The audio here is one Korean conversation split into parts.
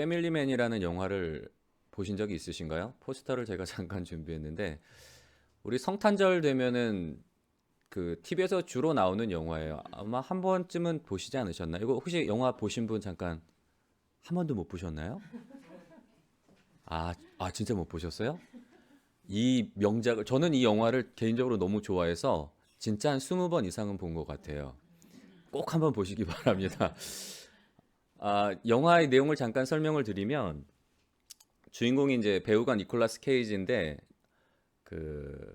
패밀리맨이라는 영화를 보신 적이 있으신가요? 포스터를 제가 잠깐 준비했는데 우리 성탄절 되면은 그 TV에서 주로 나오는 영화예요. 아마 한 번쯤은 보시지 않으셨나요? 이거 혹시 영화 보신 분 잠깐 한 번도 못 보셨나요? 진짜 못 보셨어요? 이 명작을 저는 이 영화를 개인적으로 너무 좋아해서 진짜 한 20번 이상은 본 것 같아요. 꼭 한번 보시기 바랍니다. 영화의 내용을 잠깐 설명을 드리면 주인공이 이제 배우가 니콜라스 케이지인데 그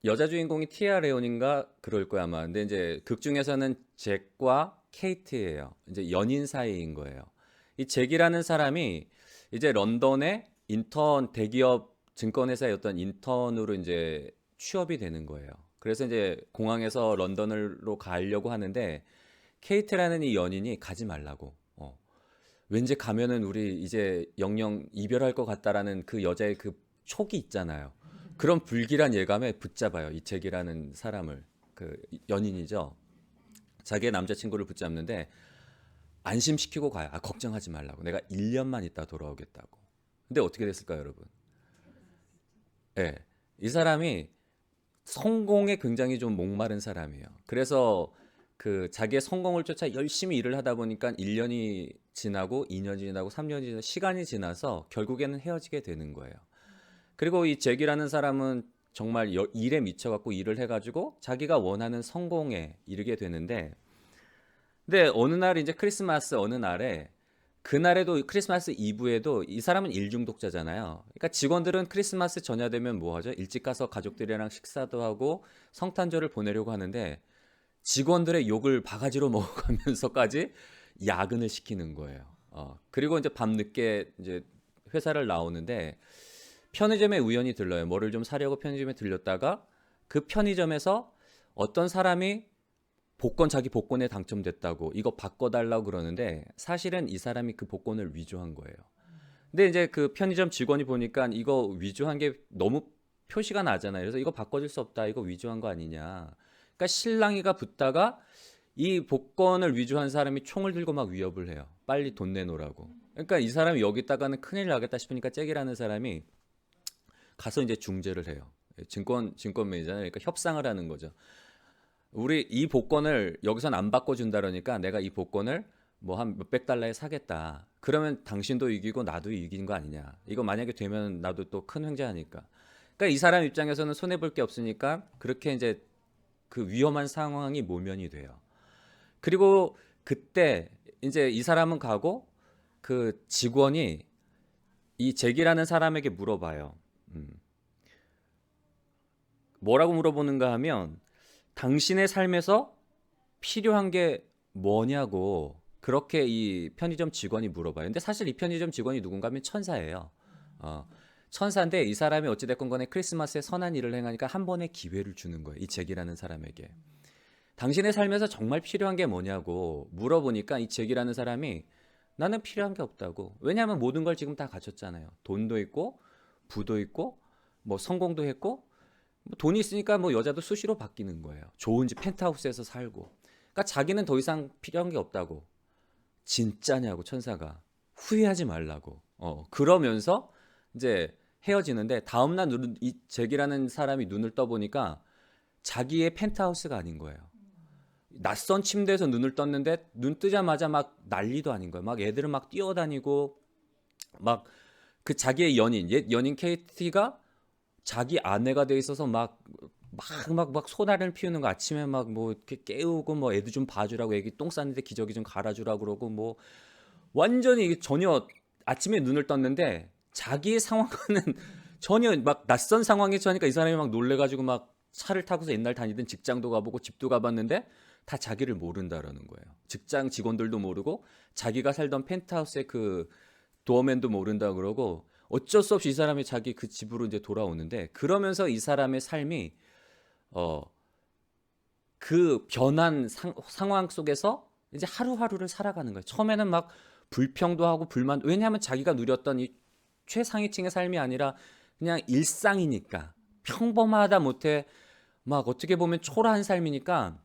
여자 주인공이 티아 레온인가 그럴 거야 아마. 근데 이제 극 중에서는 잭과 케이트예요. 이제 연인 사이인 거예요. 이 잭이라는 사람이 이제 런던의 인턴 대기업 증권회사의 어떤 인턴으로 이제 취업이 되는 거예요. 그래서 이제 공항에서 런던으로 가려고 하는데 케이트라는 이 연인이 가지 말라고. 왠지 가면은 우리 이제 영영 이별할 것 같다라는 그 여자의 그 촉이 있잖아요. 그런 불길한 예감에 붙잡아요. 이 잭이라는 사람을 그 연인이죠. 자기의 남자친구를 붙잡는데 안심시키고 가요. 걱정하지 말라고. 내가 1년만 있다 돌아오겠다고. 근데 어떻게 됐을까요, 여러분? 예. 이 사람이 성공에 굉장히 좀 목마른 사람이에요. 그래서 그 자기의 성공을 쫓아 열심히 일을 하다 보니까 1년이 지나고 2년이 지나고 3년이 지나고 시간이 지나서 결국에는 헤어지게 되는 거예요. 그리고 이 잭이라는 사람은 정말 일에 미쳐갖고 일을 해가지고 자기가 원하는 성공에 이르게 되는데, 근데 어느 날 이제 크리스마스 어느 날에 그날에도 크리스마스 이브에도 이 사람은 일 중독자잖아요. 그러니까 직원들은 크리스마스 전야 되면 뭐 하죠? 일찍 가서 가족들이랑 식사도 하고 성탄절을 보내려고 하는데 직원들의 욕을 바가지로 먹어가면서까지 야근을 시키는 거예요. 그리고 이제 밤늦게 이제 회사를 나오는데 편의점에 우연히 들러요. 뭐를 좀 사려고 편의점에 들렸다가 그 편의점에서 어떤 사람이 자기 복권에 당첨됐다고 이거 바꿔달라고 그러는데 사실은 이 사람이 그 복권을 위조한 거예요. 근데 이제 그 편의점 직원이 보니까 이거 위조한 게 너무 표시가 나잖아요. 그래서 이거 바꿔줄 수 없다. 이거 위조한 거 아니냐. 그러니까 실랑이가 붙다가 이 복권을 위조한 사람이 총을 들고 막 위협을 해요. 빨리 돈 내놓으라고. 그러니까 이 사람이 여기다가는 큰일 나겠다 싶으니까 잭이라는 사람이 가서 이제 중재를 해요. 증권 매니저는 그러니까 협상을 하는 거죠. 우리 이 복권을 여기선 안 바꿔준다 그러니까 내가 이 복권을 뭐 한 몇백 달러에 사겠다. 그러면 당신도 이기고 나도 이긴 거 아니냐. 이거 만약에 되면 나도 또 큰 횡재하니까. 그러니까 이 사람 입장에서는 손해 볼 게 없으니까 그렇게 이제 그 위험한 상황이 모면이 돼요. 그리고 그때 이제 이 사람은 가고 그 직원이 이 잭이라는 사람에게 물어봐요. 음, 뭐라고 물어보는가 하면 당신의 삶에서 필요한 게 뭐냐고 그렇게 이 편의점 직원이 물어봐요. 근데 사실 이 편의점 직원이 누군가 하면 천사예요. 어, 천사인데 이 사람이 어찌됐건 간에 크리스마스에 선한 일을 행하니까 한 번의 기회를 주는 거예요. 이 잭이라는 사람에게. 당신의 삶에서 정말 필요한 게 뭐냐고 물어보니까 이 잭이라는 사람이 나는 필요한 게 없다고. 왜냐하면 모든 걸 지금 다 갖췄잖아요. 돈도 있고 부도 있고 뭐 성공도 했고 뭐 돈이 있으니까 뭐 여자도 수시로 바뀌는 거예요. 좋은 집 펜트하우스에서 살고. 그러니까 자기는 더 이상 필요한 게 없다고. 진짜냐고 천사가. 후회하지 말라고. 그러면서 이제 헤어지는데 다음날 이 잭이라는 사람이 눈을 떠보니까 자기의 펜트하우스가 아닌 거예요. 낯선 침대에서 눈을 떴는데 눈 뜨자마자 막 난리도 아닌 거예요. 막 애들은 막 뛰어다니고 막 그 자기의 옛 연인 케이티가 자기 아내가 돼 있어서 막 소나를 피우는 거 아침에 막 뭐 이렇게 깨우고 뭐 애들 좀 봐주라고 애기 똥 쌌는데 기저귀 좀 갈아주라고 그러고 뭐 완전히 이게 전혀 아침에 눈을 떴는데 자기의 상황과는 전혀 막 낯선 상황에 처하니까 이 사람이 막 놀래가지고 막 차를 타고서 옛날 다니던 직장도 가보고 집도 가봤는데 다 자기를 모른다라는 거예요. 직장 직원들도 모르고 자기가 살던 펜트하우스의 그 도어맨도 모른다 그러고 어쩔 수 없이 이 사람이 자기 그 집으로 이제 돌아오는데 그러면서 이 사람의 삶이 어, 그 변한 상황 속에서 이제 하루하루를 살아가는 거예요. 처음에는 막 불평도 하고 불만, 왜냐하면 자기가 누렸던 이 최상위층의 삶이 아니라 그냥 일상이니까 평범하다 못해 막 어떻게 보면 초라한 삶이니까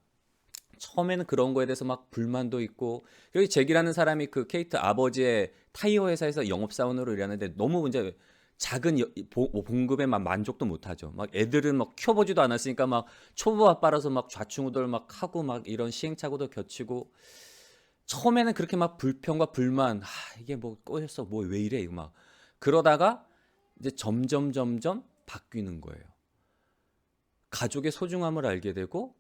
처음에는 그런 거에 대해서 막 불만도 있고, 여기 잭이라는 사람이 그 케이트 아버지의 타이어 회사에서 영업사원으로 일하는데 너무 이제 작은 봉급에 막 만족도 못하죠. 막 애들은 막 키워보지도 않았으니까 막 초보 아빠라서 막 좌충우돌 막 하고 막 이런 시행착오도 겹치고, 처음에는 그렇게 막 불평과 불만, 이게 뭐 꼬였어, 뭐 왜 이래, 이거 막 그러다가 이제 점점 바뀌는 거예요. 가족의 소중함을 알게 되고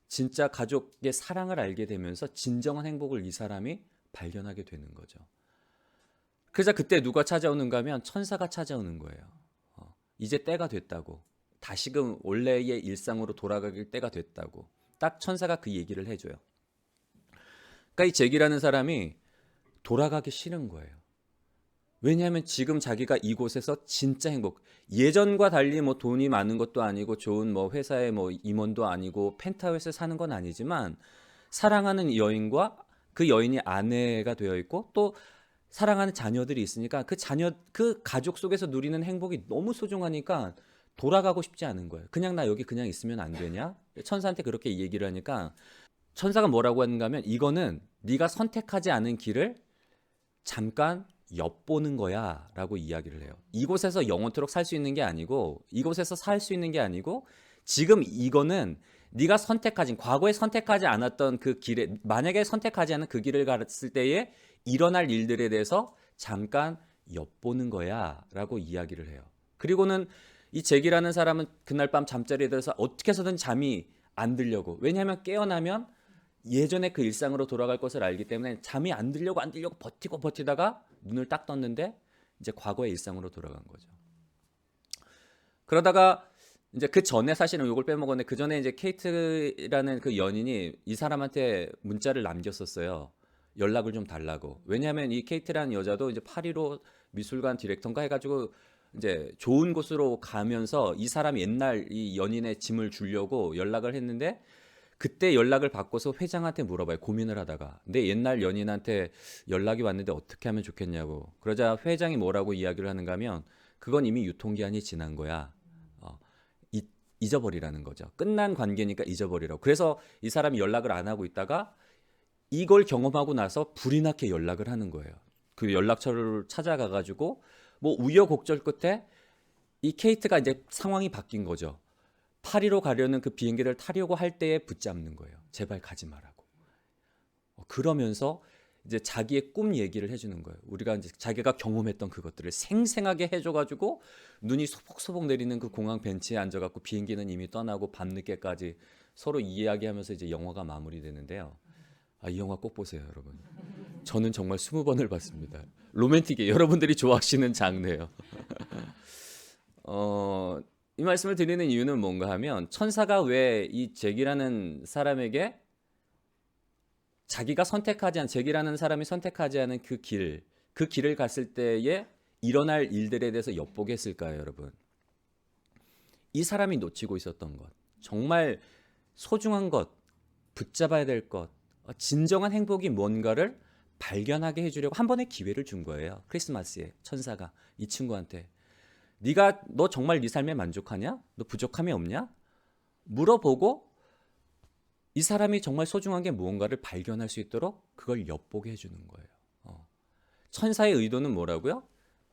진짜 가족의 사랑을 알게 되면서 진정한 행복을 이 사람이 발견하게 되는 거죠. 그래서 그때 누가 찾아오는가 하면 천사가 찾아오는 거예요. 이제 때가 됐다고. 다시금 원래의 일상으로 돌아가길 때가 됐다고. 딱 천사가 그 얘기를 해줘요. 그러니까 이 잭이라는 사람이 돌아가기 싫은 거예요. 왜냐하면 지금 자기가 이곳에서 진짜 행복, 예전과 달리 뭐 돈이 많은 것도 아니고 좋은 뭐 회사의 뭐 임원도 아니고 펜트하우스에 사는 건 아니지만 사랑하는 여인과 그 여인이 아내가 되어 있고 또 사랑하는 자녀들이 있으니까 그 가족 속에서 누리는 행복이 너무 소중하니까 돌아가고 싶지 않은 거예요. 그냥 나 여기 그냥 있으면 안 되냐? 천사한테 그렇게 얘기를 하니까 천사가 뭐라고 하는가 하면 이거는 네가 선택하지 않은 길을 잠깐 엿보는 거야 라고 이야기를 해요. 이곳에서 영원토록 살 수 있는 게 아니고 이곳에서 살 수 있는 게 아니고 지금 이거는 네가 과거에 선택하지 않았던 그 길에, 만약에 선택하지 않은 그 길을 갔을 때에 일어날 일들에 대해서 잠깐 엿보는 거야 라고 이야기를 해요. 그리고는 이 잭이라는 사람은 그날 밤 잠자리에 들어서 어떻게 해서든 잠이 안 들려고, 왜냐하면 깨어나면 예전에 그 일상으로 돌아갈 것을 알기 때문에 잠이 안 들려고 버티다가 눈을 딱 떴는데 이제 과거의 일상으로 돌아간 거죠. 그러다가 이제 그 전에 사실은 이걸 빼먹었는데 그 전에 이제 케이트라는 그 연인이 이 사람한테 문자를 남겼었어요. 연락을 좀 달라고. 왜냐하면 이 케이트라는 여자도 이제 파리로 미술관 디렉터인가 해가지고 이제 좋은 곳으로 가면서 이 사람이 옛날 이 연인의 짐을 주려고 연락을 했는데 그때 연락을 받고서 회장한테 물어봐요. 고민을 하다가. 내 옛날 연인한테 연락이 왔는데 어떻게 하면 좋겠냐고. 그러자 회장이 뭐라고 이야기를 하는가 하면 그건 이미 유통기한이 지난 거야. 잊어버리라는 거죠. 끝난 관계니까 잊어버리라고. 그래서 이 사람이 연락을 안 하고 있다가 이걸 경험하고 나서 불이 나게 연락을 하는 거예요. 그 연락처를 찾아가가지고 뭐 우여곡절 끝에 이 케이트가 이제 상황이 바뀐 거죠. 파리로 가려는 그 비행기를 타려고 할 때에 붙잡는 거예요. 제발 가지 말라고. 그러면서 이제 자기의 꿈 얘기를 해주는 거예요. 우리가 이제 자기가 경험했던 그것들을 생생하게 해줘가지고 눈이 소복소복 내리는 그 공항 벤치에 앉아갖고 비행기는 이미 떠나고 밤늦게까지 서로 이야기하면서 이제 영화가 마무리되는데요. 이 영화 꼭 보세요, 여러분. 저는 정말 20번을 봤습니다. 로맨틱해. 여러분들이 좋아하시는 장르예요. 이 말씀을 드리는 이유는 뭔가 하면 천사가 왜 이 잭이라는 사람에게 잭이라는 사람이 선택하지 않은 그 길을 갔을 때에 일어날 일들에 대해서 엿보게 했을까요, 여러분? 이 사람이 놓치고 있었던 것, 정말 소중한 것, 붙잡아야 될 것, 진정한 행복이 뭔가를 발견하게 해주려고 한 번의 기회를 준 거예요. 크리스마스에 천사가 이 친구한테. 너 정말 네 삶에 만족하냐? 너 부족함이 없냐? 물어보고 이 사람이 정말 소중한 게 무언가를 발견할 수 있도록 그걸 엿보게 해주는 거예요. 천사의 의도는 뭐라고요?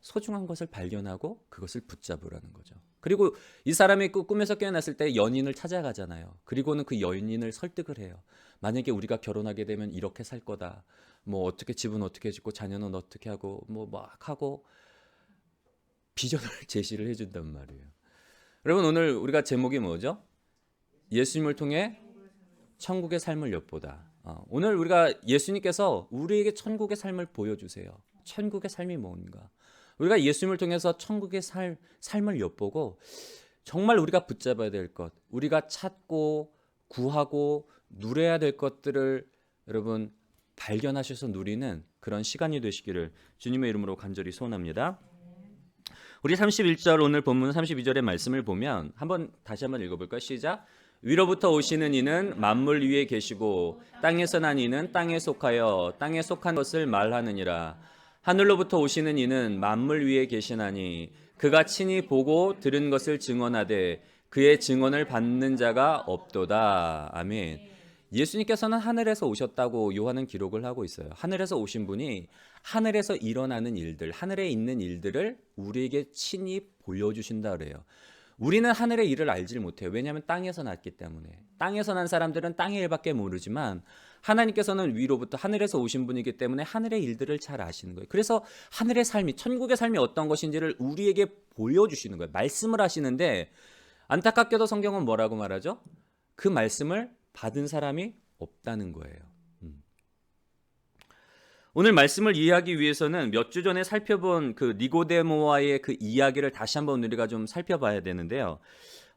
소중한 것을 발견하고 그것을 붙잡으라는 거죠. 그리고 이 사람이 꿈에서 깨어났을 때 연인을 찾아가잖아요. 그리고는 그 연인을 설득을 해요. 만약에 우리가 결혼하게 되면 이렇게 살 거다. 뭐 어떻게 집은 어떻게 짓고 자녀는 어떻게 하고 뭐 막 하고 비전을 제시를 해준단 말이에요. 여러분 오늘 우리가 제목이 뭐죠? 예수님을 통해 천국의 삶을 엿보다. 오늘 우리가 예수님께서 우리에게 천국의 삶을 보여주세요. 천국의 삶이 뭔가. 우리가 예수님을 통해서 천국의 삶을 엿보고 정말 우리가 붙잡아야 될 것, 우리가 찾고 구하고 누려야 될 것들을 여러분 발견하셔서 누리는 그런 시간이 되시기를 주님의 이름으로 간절히 소원합니다. 우리 31절 오늘 본문 32절의 말씀을 보면 다시 한번 읽어볼까요? 시작. 위로부터 오시는 이는 만물 위에 계시고 땅에서 난 이는 땅에 속하여 땅에 속한 것을 말하느니라. 하늘로부터 오시는 이는 만물 위에 계시나니 그가 친히 보고 들은 것을 증언하되 그의 증언을 받는 자가 없도다. 아멘. 예수님께서는 하늘에서 오셨다고 요한은 기록을 하고 있어요. 하늘에서 오신 분이 하늘에서 일어나는 일들, 하늘에 있는 일들을 우리에게 친히 보여주신다 그래요. 우리는 하늘의 일을 알질 못해요. 왜냐하면 땅에서 났기 때문에. 땅에서 난 사람들은 땅의 일밖에 모르지만 하나님께서는 위로부터 하늘에서 오신 분이기 때문에 하늘의 일들을 잘 아시는 거예요. 그래서 하늘의 삶이, 천국의 삶이 어떤 것인지를 우리에게 보여주시는 거예요. 말씀을 하시는데 안타깝게도 성경은 뭐라고 말하죠? 그 말씀을 받은 사람이 없다는 거예요. 오늘 말씀을 이해하기 위해서는 몇 주 전에 살펴본 그 니고데모와의 그 이야기를 다시 한번 우리가 좀 살펴봐야 되는데요.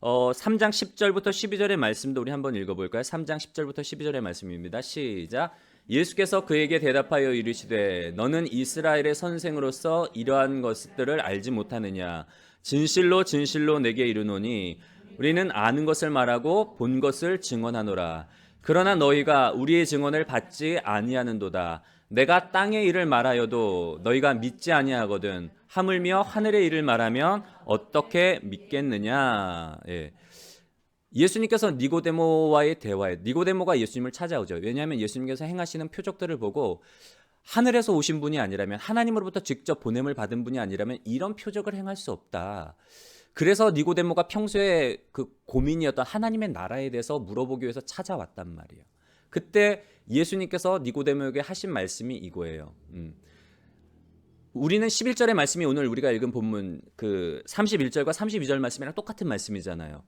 3장 10절부터 12절의 말씀도 우리 한번 읽어볼까요? 3장 10절부터 12절의 말씀입니다. 시작. 예수께서 그에게 대답하여 이르시되 너는 이스라엘의 선생으로서 이러한 것들을 알지 못하느냐. 진실로 진실로 내게 이르노니 우리는 아는 것을 말하고 본 것을 증언하노라. 그러나 너희가 우리의 증언을 받지 아니하는도다. 내가 땅의 일을 말하여도 너희가 믿지 아니하거든. 하물며 하늘의 일을 말하면 어떻게 믿겠느냐. 예. 예수님께서 니고데모와의 대화에, 니고데모가 예수님을 찾아오죠. 왜냐하면 예수님께서 행하시는 표적들을 보고 하늘에서 오신 분이 아니라면, 하나님으로부터 직접 보냄을 받은 분이 아니라면 이런 표적을 행할 수 없다. 그래서 니고데모가 평소에 그 고민이었던 하나님의 나라에 대해서 물어보기 위해서 찾아왔단 말이에요. 그때 예수님께서 니고데모에게 하신 말씀이 이거예요. 우리는 11절의 말씀이 오늘 우리가 읽은 본문 그 31절과 32절 말씀이랑 똑같은 말씀이잖아요.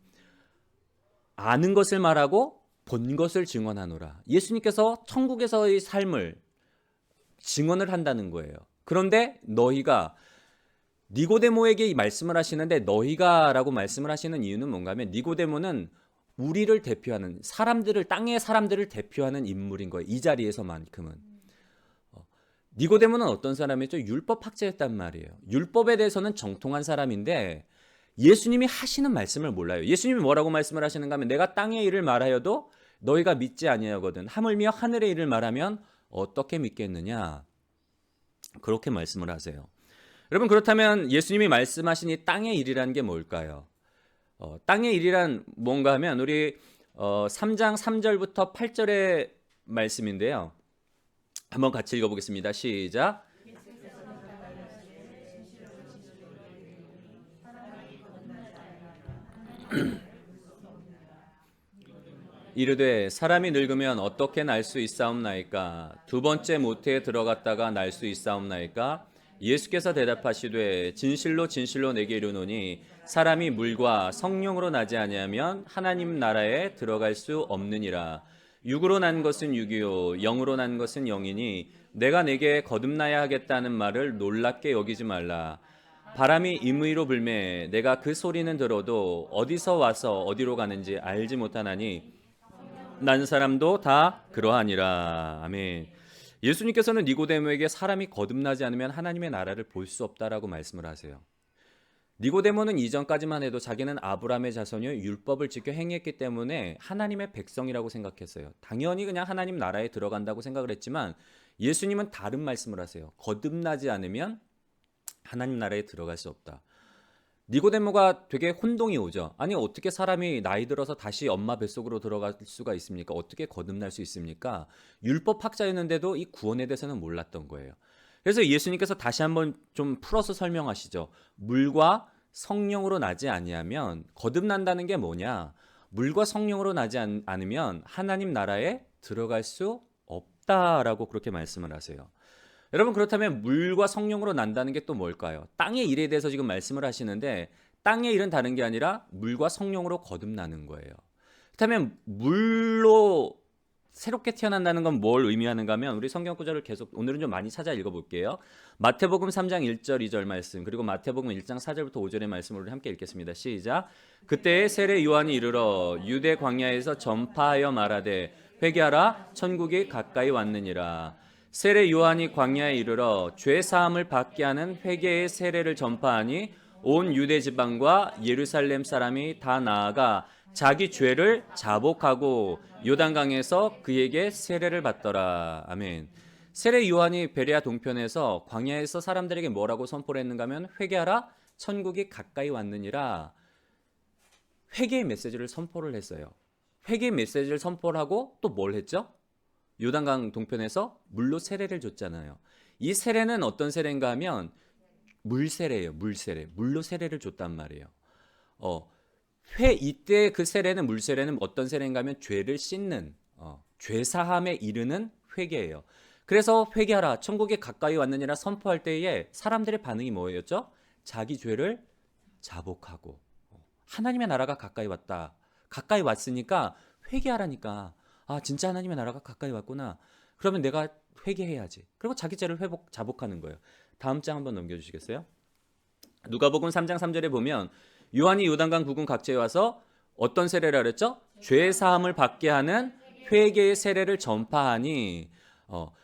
아는 것을 말하고 본 것을 증언하노라. 예수님께서 천국에서의 삶을 증언을 한다는 거예요. 그런데 너희가, 니고데모에게 이 말씀을 하시는데 너희가라고 말씀을 하시는 이유는 뭔가 하면 니고데모는 우리를 대표하는 사람들을, 땅의 사람들을 대표하는 인물인 거예요. 이 자리에서만큼은. 니고데모는 어떤 사람이었죠? 율법 학자였단 말이에요. 율법에 대해서는 정통한 사람인데 예수님이 하시는 말씀을 몰라요. 예수님이 뭐라고 말씀을 하시는가 하면 내가 땅의 일을 말하여도 너희가 믿지 아니하거든. 하물며 하늘의 일을 말하면 어떻게 믿겠느냐. 그렇게 말씀을 하세요. 여러분, 그렇다면 예수님이 말씀하신 이 땅의 일이라는 게 뭘까요? 땅의 일이란 뭔가 하면 우리 3장 3절부터 8절의 말씀인데요. 한번 같이 읽어보겠습니다. 시작. 이르되 사람이 늙으면 어떻게 날 수 있사옵나이까? 두 번째 모태에 들어갔다가 날 수 있사옵나이까? 예수께서 대답하시되 진실로 진실로 내게 이르노니 사람이 물과 성령으로 나지 아니하면 하나님 나라에 들어갈 수 없느니라. 육으로 난 것은 육이요 영으로 난 것은 영이니 내가 내게 거듭나야 하겠다는 말을 놀랍게 여기지 말라. 바람이 임의로 불매 내가 그 소리는 들어도 어디서 와서 어디로 가는지 알지 못하나니 난 사람도 다 그러하니라. 아멘. 예수님께서는 니고데모에게 사람이 거듭나지 않으면 하나님의 나라를 볼 수 없다라고 말씀을 하세요. 니고데모는 이전까지만 해도 자기는 아브라함의 자손이요 율법을 지켜 행했기 때문에 하나님의 백성이라고 생각했어요. 당연히 그냥 하나님 나라에 들어간다고 생각을 했지만 예수님은 다른 말씀을 하세요. 거듭나지 않으면 하나님 나라에 들어갈 수 없다. 니고데모가 되게 혼동이 오죠. 아니, 어떻게 사람이 나이 들어서 다시 엄마 뱃속으로 들어갈 수가 있습니까? 어떻게 거듭날 수 있습니까? 율법 학자였는데도 이 구원에 대해서는 몰랐던 거예요. 그래서 예수님께서 다시 한번 좀 풀어서 설명하시죠. 물과 성령으로 나지 아니하면, 거듭난다는 게 뭐냐? 물과 성령으로 나지 않으면 하나님 나라에 들어갈 수 없다라고 그렇게 말씀을 하세요. 여러분, 그렇다면 물과 성령으로 난다는 게 또 뭘까요? 땅의 일에 대해서 지금 말씀을 하시는데 땅의 일은 다른 게 아니라 물과 성령으로 거듭나는 거예요. 그렇다면 물로 새롭게 태어난다는 건 뭘 의미하는가 하면 우리 성경 구절을 계속 오늘은 좀 많이 찾아 읽어볼게요. 마태복음 3장 1절 2절 말씀, 그리고 마태복음 1장 4절부터 5절의 말씀을 우리 함께 읽겠습니다. 시작. 그때 세례 요한이 이르러 유대 광야에서 전파하여 말하되 회개하라 천국이 가까이 왔느니라. 세례 요한이 광야에 이르러 죄 사함을 받게 하는 회개의 세례를 전파하니 온 유대 지방과 예루살렘 사람이 다 나아가 자기 죄를 자복하고 요단강에서 그에게 세례를 받더라. 아멘. 세례 요한이 베레아 동편에서 광야에서 사람들에게 뭐라고 선포를 했는가 하면 회개하라 천국이 가까이 왔느니라. 회개의 메시지를 선포를 했어요. 회개 메시지를 선포를 하고 또 뭘 했죠? 요단강 동편에서 물로 세례를 줬잖아요. 이 세례는 어떤 세례인가 하면 물 세례예요. 물 세례. 물로 세례를 줬단 말이에요. 이때 그 세례는 물 세례는 어떤 세례인가 하면 죄를 씻는 죄 사함에 이르는 회개예요. 그래서 회개하라 천국에 가까이 왔느니라 선포할 때에 사람들의 반응이 뭐였죠? 자기 죄를 자복하고 하나님의 나라가 가까이 왔다. 가까이 왔으니까 회개하라니까. 아, 진짜 하나님의 나라가 가까이 왔구나. 그러면 내가 회개해야지. 그리고 자기 죄를 자복하는 거예요. 다음 장 한번 넘겨주시겠어요? 누가복음 3장 3절에 보면 요한이 요단강 부근 각지에 와서 어떤 세례를 그랬죠? 죄 사함을 받게 하는 회개의 세례를 전파하니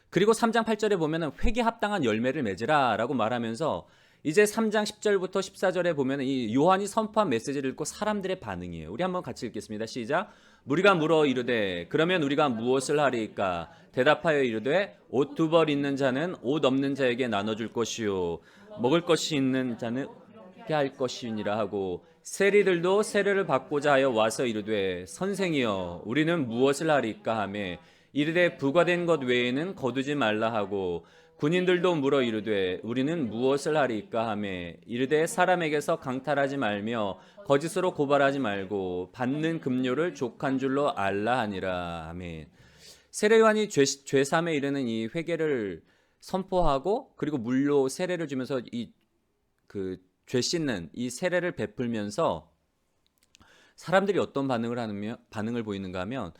그리고 3장 8절에 보면은 회개 합당한 열매를 맺으라라고 말하면서 이제 3장 10절부터 14절에 보면 이 요한이 선포한 메시지를 읽고 사람들의 반응이에요. 우리 한번 같이 읽겠습니다. 시작. 무리가 물어 이르되 그러면 우리가 무엇을 하리이까? 대답하여 이르되 옷 두 벌 있는 자는 옷 없는 자에게 나눠줄 것이요 먹을 것이 있는 자는 먹게 할 것이니라 하고 세리들도 세례를 받고자 하여 와서 이르되 선생이여 우리는 무엇을 하리이까 하매 이르되 부과된 것 외에는 거두지 말라 하고 군인들도 물어 이르되 우리는 무엇을 하리이까 하매 이르되 사람에게서 강탈하지 말며 거짓으로 고발하지 말고 받는 급료를 족한 줄로 알라 하니라. 아멘. 세례 요한이 죄삼에 이르는 이 회개를 선포하고 그리고 물로 세례를 주면서 이 그 죄 씻는 이 세례를 베풀면서 사람들이 어떤 반응을 보이는가 하면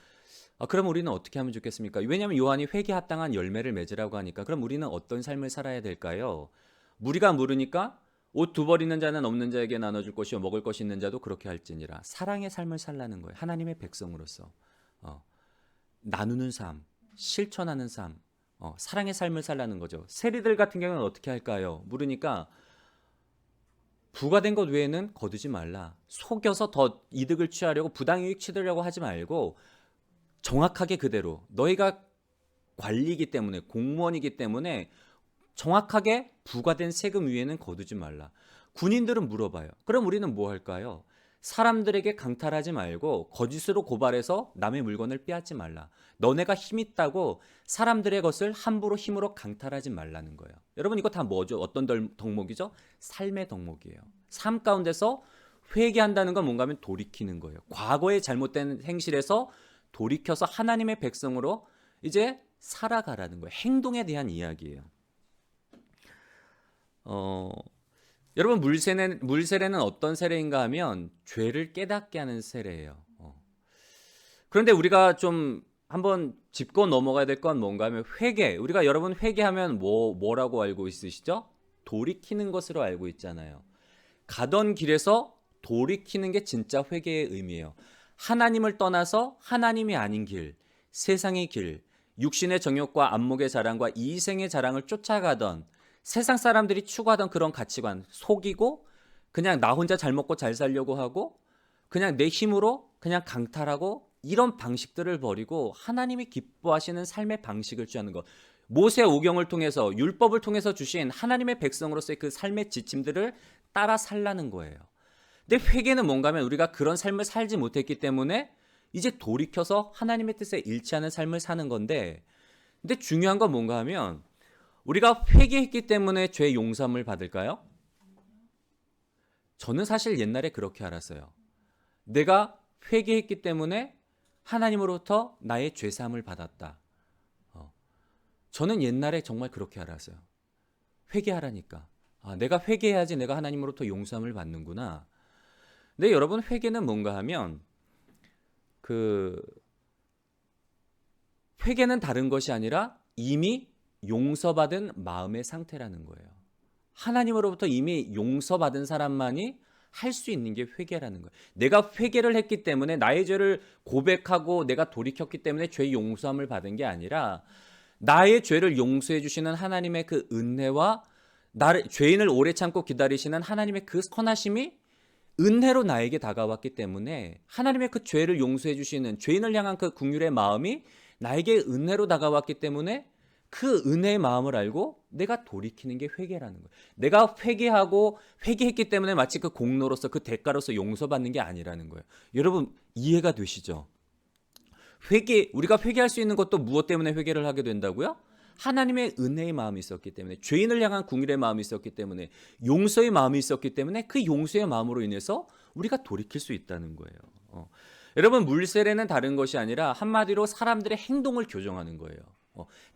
그럼 우리는 어떻게 하면 좋겠습니까? 왜냐하면 요한이 회개 합당한 열매를 맺으라고 하니까 그럼 우리는 어떤 삶을 살아야 될까요? 무리가 물으니까 옷 두 벌 있는 자는 없는 자에게 나눠줄 것이요 먹을 것이 있는 자도 그렇게 할지니라. 사랑의 삶을 살라는 거예요. 하나님의 백성으로서 나누는 삶, 실천하는 삶, 사랑의 삶을 살라는 거죠. 세리들 같은 경우는 어떻게 할까요? 물으니까 부과된 것 외에는 거두지 말라. 속여서 더 이득을 취하려고 부당이익 취하려고 하지 말고 정확하게 그대로 너희가 관리이기 때문에 공무원이기 때문에 정확하게 부과된 세금 위에는 거두지 말라. 군인들은 물어봐요. 그럼 우리는 뭐 할까요? 사람들에게 강탈하지 말고 거짓으로 고발해서 남의 물건을 빼앗지 말라. 너네가 힘 있다고 사람들의 것을 함부로 힘으로 강탈하지 말라는 거예요. 여러분 이거 다 뭐죠? 어떤 덕목이죠? 삶의 덕목이에요. 삶 가운데서 회개한다는 건 뭔가 하면 돌이키는 거예요. 과거의 잘못된 행실에서 돌이켜서 하나님의 백성으로 이제 살아가라는 거예요. 행동에 대한 이야기예요. 여러분 물세례는 어떤 세례인가 하면 죄를 깨닫게 하는 세례예요. 그런데 우리가 좀 한번 짚고 넘어가야 될 건 뭔가 하면 회개. 우리가 여러분 회개하면 뭐라고 알고 있으시죠? 돌이키는 것으로 알고 있잖아요. 가던 길에서 돌이키는 게 진짜 회개의 의미예요. 하나님을 떠나서 하나님이 아닌 길, 세상의 길, 육신의 정욕과 안목의 자랑과 이생의 자랑을 쫓아가던 세상 사람들이 추구하던 그런 가치관 속이고 그냥 나 혼자 잘 먹고 잘 살려고 하고 그냥 내 힘으로 그냥 강탈하고 이런 방식들을 버리고 하나님이 기뻐하시는 삶의 방식을 취하는 것. 모세 오경을 통해서 율법을 통해서 주신 하나님의 백성으로서의 그 삶의 지침들을 따라 살라는 거예요. 근데 회개는 뭔가 하면 우리가 그런 삶을 살지 못했기 때문에 이제 돌이켜서 하나님의 뜻에 일치하는 삶을 사는 건데 근데 중요한 건 뭔가 하면 우리가 회개했기 때문에 죄 용서함을 받을까요? 저는 사실 옛날에 그렇게 알았어요. 내가 회개했기 때문에 하나님으로부터 나의 죄 사함을 받았다. 저는 옛날에 정말 그렇게 알았어요. 회개하라니까. 내가 회개해야지 내가 하나님으로부터 용서함을 받는구나. 근데 여러분 회개는 뭔가 하면 회개는 다른 것이 아니라 이미 용서받은 마음의 상태라는 거예요. 하나님으로부터 이미 용서받은 사람만이 할 수 있는 게 회개라는 거예요. 내가 회개를 했기 때문에 나의 죄를 고백하고 내가 돌이켰기 때문에 죄 용서함을 받은 게 아니라 나의 죄를 용서해 주시는 하나님의 그 은혜와 죄인을 오래 참고 기다리시는 하나님의 그 선하심이 은혜로 나에게 다가왔기 때문에 하나님의 그 죄를 용서해 주시는 죄인을 향한 그 긍휼의 마음이 나에게 은혜로 다가왔기 때문에 그 은혜의 마음을 알고 내가 돌이키는 게 회개라는 거예요. 내가 회개했기 때문에 마치 그 공로로서 그 대가로서 용서받는 게 아니라는 거예요. 여러분 이해가 되시죠? 우리가 회개할 수 있는 것도 무엇 때문에 회개를 하게 된다고요? 하나님의 은혜의 마음이 있었기 때문에, 죄인을 향한 긍휼의 마음이 있었기 때문에, 용서의 마음이 있었기 때문에 그 용서의 마음으로 인해서 우리가 돌이킬 수 있다는 거예요. 여러분, 물세례는 다른 것이 아니라 한마디로 사람들의 행동을 교정하는 거예요.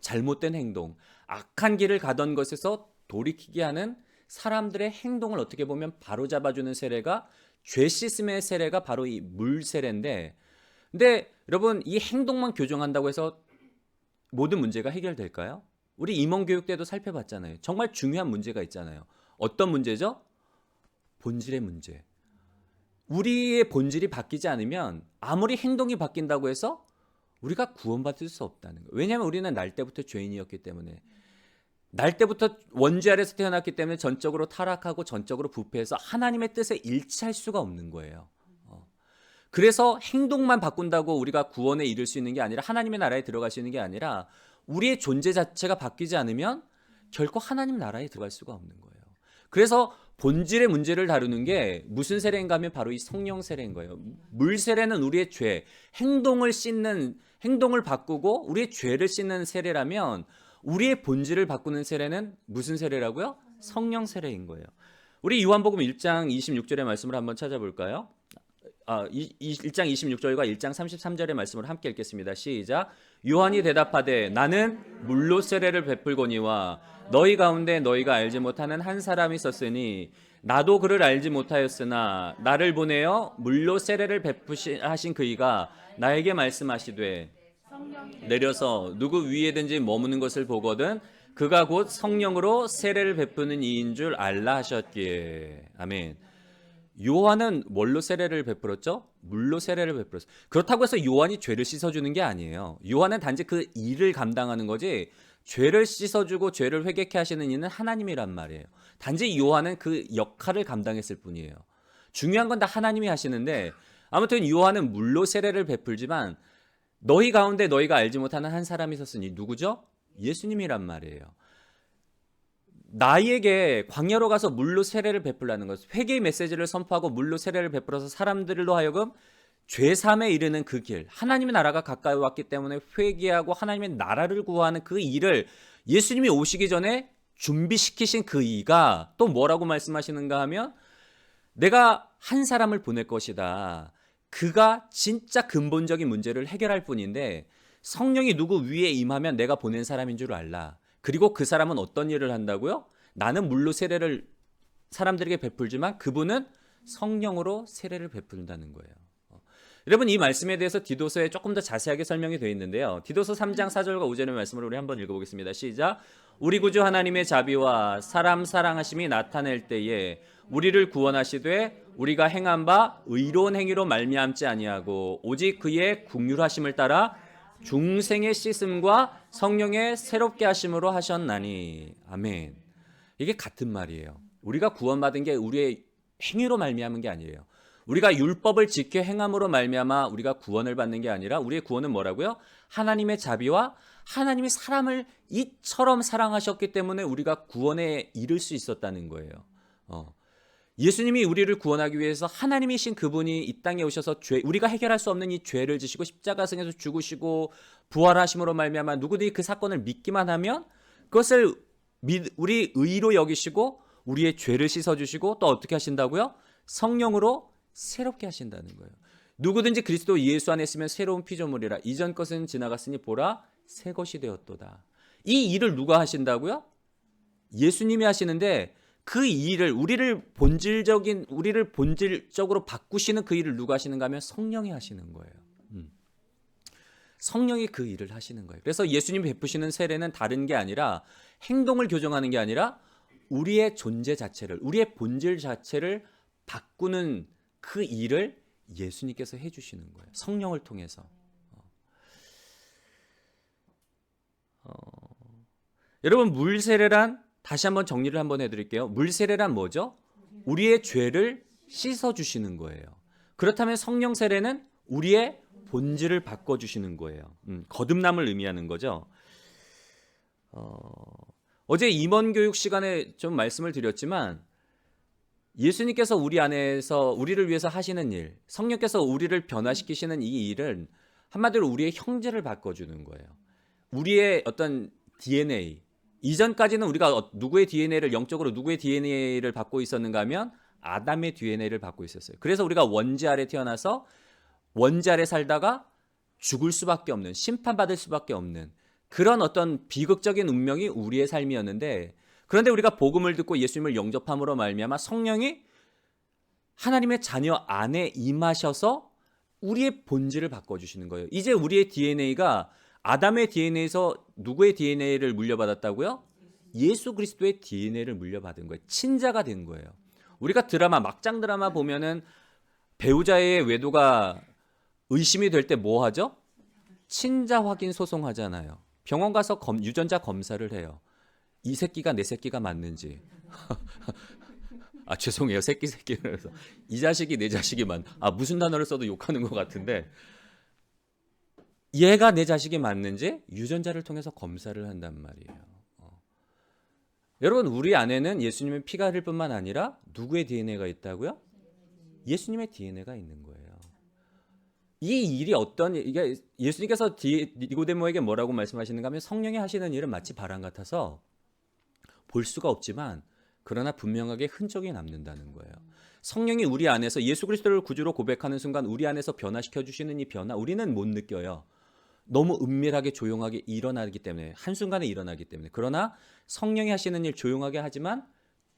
잘못된 행동, 악한 길을 가던 것에서 돌이키게 하는 사람들의 행동을 어떻게 보면 바로잡아주는 세례가, 죄 씻음의 세례가 바로 이 물세례인데, 근데 여러분, 이 행동만 교정한다고 해서 모든 문제가 해결될까요? 우리 임원교육 때도 살펴봤잖아요. 정말 중요한 문제가 있잖아요. 어떤 문제죠? 본질의 문제. 우리의 본질이 바뀌지 않으면 아무리 행동이 바뀐다고 해서 우리가 구원받을 수 없다는 거예요. 왜냐하면 우리는 날 때부터 죄인이었기 때문에, 날 때부터 원죄 아래서 태어났기 때문에 전적으로 타락하고 전적으로 부패해서 하나님의 뜻에 일치할 수가 없는 거예요. 그래서 행동만 바꾼다고 우리가 구원에 이를 수 있는 게 아니라, 하나님의 나라에 들어갈 수 있는 게 아니라, 우리의 존재 자체가 바뀌지 않으면 결코 하나님 나라에 들어갈 수가 없는 거예요. 그래서 본질의 문제를 다루는 게 무슨 세례인가 하면 바로 이 성령 세례인 거예요. 물 세례는 우리의 죄, 행동을 바꾸고 우리의 죄를 씻는 세례라면, 우리의 본질을 바꾸는 세례는 무슨 세례라고요? 성령 세례인 거예요. 우리 요한복음 1장 26절의 말씀을 한번 찾아볼까요? 1장 26절과 1장 33절의 말씀을 함께 읽겠습니다. 시작. 요한이 대답하되 나는 물로 세례를 베풀거니와 너희 가운데 너희가 알지 못하는 한 사람이 있었으니 나도 그를 알지 못하였으나 나를 보내어 물로 세례를 베푸신 그이가 나에게 말씀하시되 내려서 누구 위에든지 머무는 것을 보거든 그가 곧 성령으로 세례를 베푸는 이인 줄 알라 하셨기에. 아멘. 요한은 뭘로 세례를 베풀었죠? 물로 세례를 베풀었어요. 그렇다고 해서 요한이 죄를 씻어주는 게 아니에요. 요한은 단지 그 일을 감당하는 거지, 죄를 씻어주고 죄를 회개케 하시는 이는 하나님이란 말이에요. 단지 요한은 그 역할을 감당했을 뿐이에요. 중요한 건 다 하나님이 하시는데, 아무튼 요한은 물로 세례를 베풀지만 너희 가운데 너희가 알지 못하는 한 사람이 있었으니 누구죠? 예수님이란 말이에요. 나에게 광야로 가서 물로 세례를 베풀라는 것, 회개의 메시지를 선포하고 물로 세례를 베풀어서 사람들로 하여금 죄삼에 이르는 그 길, 하나님의 나라가 가까이 왔기 때문에 회개하고 하나님의 나라를 구하는 그 일을 예수님이 오시기 전에 준비시키신 그 이가 또 뭐라고 말씀하시는가 하면, 내가 한 사람을 보낼 것이다. 그가 진짜 근본적인 문제를 해결할 뿐인데, 성령이 누구 위에 임하면 내가 보낸 사람인 줄 알라. 그리고 그 사람은 어떤 일을 한다고요? 나는 물로 세례를 사람들에게 베풀지만 그분은 성령으로 세례를 베푼다는 거예요. 여러분, 이 말씀에 대해서 디도서에 조금 더 자세하게 설명이 되어 있는데요. 디도서 3장 4절과 5절의 말씀을 우리 한번 읽어보겠습니다. 시작. 우리 구주 하나님의 자비와 사람 사랑하심이 나타낼 때에 우리를 구원하시되 우리가 행한 바 의로운 행위로 말미암지 아니하고 오직 그의 긍휼하심을 따라 중생의 씻음과 성령의 새롭게 하심으로 하셨나니. 아멘. 이게 같은 말이에요. 우리가 구원받은 게 우리의 행위로 말미암은 게 아니에요. 우리가 율법을 지켜 행함으로 말미암아 우리가 구원을 받는 게 아니라, 우리의 구원은 뭐라고요? 하나님의 자비와 하나님이 사람을 이처럼 사랑하셨기 때문에 우리가 구원에 이를 수 있었다는 거예요. 예수님이 우리를 구원하기 위해서 하나님이신 그분이 이 땅에 오셔서 우리가 해결할 수 없는 이 죄를 지시고 십자가상에서 죽으시고 부활하심으로 말미암아 누구든지 그 사건을 믿기만 하면 그것을 우리 의로 여기시고 우리의 죄를 씻어주시고 또 어떻게 하신다고요? 성령으로 새롭게 하신다는 거예요. 누구든지 그리스도 예수 안에 있으면 새로운 피조물이라. 이전 것은 지나갔으니 보라 새 것이 되었도다. 이 일을 누가 하신다고요? 예수님이 하시는데, 그 일을 우리를 본질적으로 바꾸시는 그 일을 누가 하시는가 하면 성령이 하시는 거예요. 성령이 그 일을 하시는 거예요. 그래서 예수님 베푸시는 세례는 다른 게 아니라, 행동을 교정하는 게 아니라 우리의 존재 자체를, 우리의 본질 자체를 바꾸는 그 일을 예수님께서 해주시는 거예요. 성령을 통해서. 여러분, 물 세례란, 다시 한번 정리를 한번 해드릴게요. 물 세례란 뭐죠? 우리의 죄를 씻어주시는 거예요. 그렇다면 성령 세례는 우리의 본질을 바꿔주시는 거예요. 거듭남을 의미하는 거죠. 어제 임원교육 시간에 좀 말씀을 드렸지만, 예수님께서 우리 안에서 우리를 위해서 하시는 일, 성령께서 우리를 변화시키시는 이 일은 한마디로 우리의 형제를 바꿔주는 거예요. 우리의 어떤 DNA, 이전까지는 우리가 누구의 DNA를 영적으로 누구의 DNA를 받고 있었는가 하면 아담의 DNA를 받고 있었어요. 그래서 우리가 원죄 아래 태어나서 원죄 아래 살다가 죽을 수밖에 없는, 심판받을 수밖에 없는 그런 어떤 비극적인 운명이 우리의 삶이었는데, 그런데 우리가 복음을 듣고 예수님을 영접함으로 말미암아 성령이 하나님의 자녀 안에 임하셔서 우리의 본질을 바꿔주시는 거예요. 이제 우리의 DNA가 아담의 DNA에서 누구의 DNA를 물려받았다고요? 예수 그리스도의 DNA를 물려받은 거예요. 친자가 된 거예요. 우리가 드라마, 막장 드라마 보면은 배우자의 외도가 의심이 될 때 뭐 하죠? 친자 확인 소송하잖아요. 병원 가서 유전자 검사를 해요. 이 새끼가 내 새끼가 맞는지. 아, 죄송해요. 새끼라서. 이 자식이 내 자식이 무슨 단어를 써도 욕하는 것 같은데, 얘가 내 자식이 맞는지 유전자를 통해서 검사를 한단 말이에요. 여러분, 우리 안에는 예수님의 피가 흐를 뿐만 아니라 누구의 DNA가 있다고요? 예수님의 DNA가 있는 거예요. 이 일이 이게 예수님께서 니고데모에게 뭐라고 말씀하시는가 하면, 성령이 하시는 일은 마치 바람 같아서 볼 수가 없지만 그러나 분명하게 흔적이 남는다는 거예요. 성령이 우리 안에서 예수 그리스도를 구주로 고백하는 순간 우리 안에서 변화시켜 주시는 이 변화, 우리는 못 느껴요. 너무 은밀하게 조용하게 일어나기 때문에, 한순간에 일어나기 때문에. 그러나 성령이 하시는 일 조용하게 하지만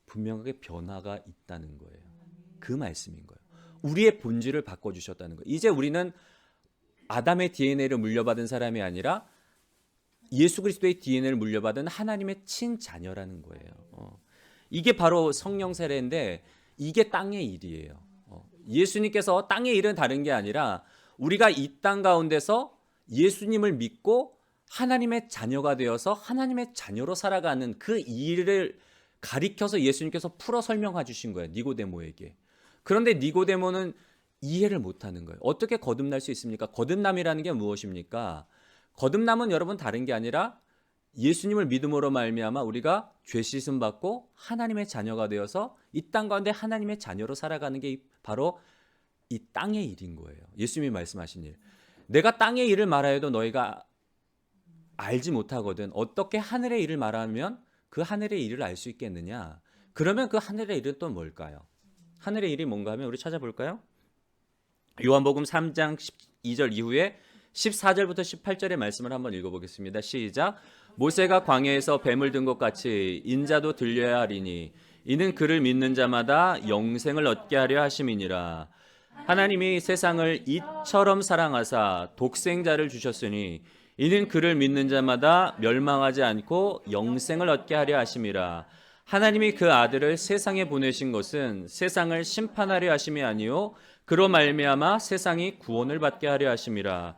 분명하게 변화가 있다는 거예요. 그 말씀인 거예요. 우리의 본질을 바꿔주셨다는 거예요. 이제 우리는 아담의 DNA를 물려받은 사람이 아니라 예수 그리스도의 DNA를 물려받은 하나님의 친자녀라는 거예요. 이게 바로 성령 세례인데, 이게 땅의 일이에요. 예수님께서 땅의 일은 다른 게 아니라 우리가 이 땅 가운데서 예수님을 믿고 하나님의 자녀가 되어서 하나님의 자녀로 살아가는 그 일을 가리켜서 예수님께서 풀어 설명해 주신 거예요. 니고데모에게. 그런데 니고데모는 이해를 못하는 거예요. 어떻게 거듭날 수 있습니까? 거듭남이라는 게 무엇입니까? 거듭남은 여러분 다른 게 아니라 예수님을 믿음으로 말미암아 우리가 죄 씻음 받고 하나님의 자녀가 되어서 이 땅 가운데 하나님의 자녀로 살아가는 게 바로 이 땅의 일인 거예요. 예수님이 말씀하신 일. 내가 땅의 일을 말하여도 너희가 알지 못하거든. 어떻게 하늘의 일을 말하면 그 하늘의 일을 알 수 있겠느냐? 그러면 그 하늘의 일은 또 뭘까요? 하늘의 일이 뭔가 하면 우리 찾아볼까요? 요한복음 3장 12절 이후에 14절부터 18절의 말씀을 한번 읽어보겠습니다. 시작. 모세가 광야에서 뱀을 든 것 같이 인자도 들려야 하리니 이는 그를 믿는 자마다 영생을 얻게 하려 하심이니라. 하나님이 세상을 이처럼 사랑하사 독생자를 주셨으니 이는 그를 믿는 자마다 멸망하지 않고 영생을 얻게 하려 하심이라. 하나님이 그 아들을 세상에 보내신 것은 세상을 심판하려 하심이 아니요 그로 말미암아 세상이 구원을 받게 하려 하심이라.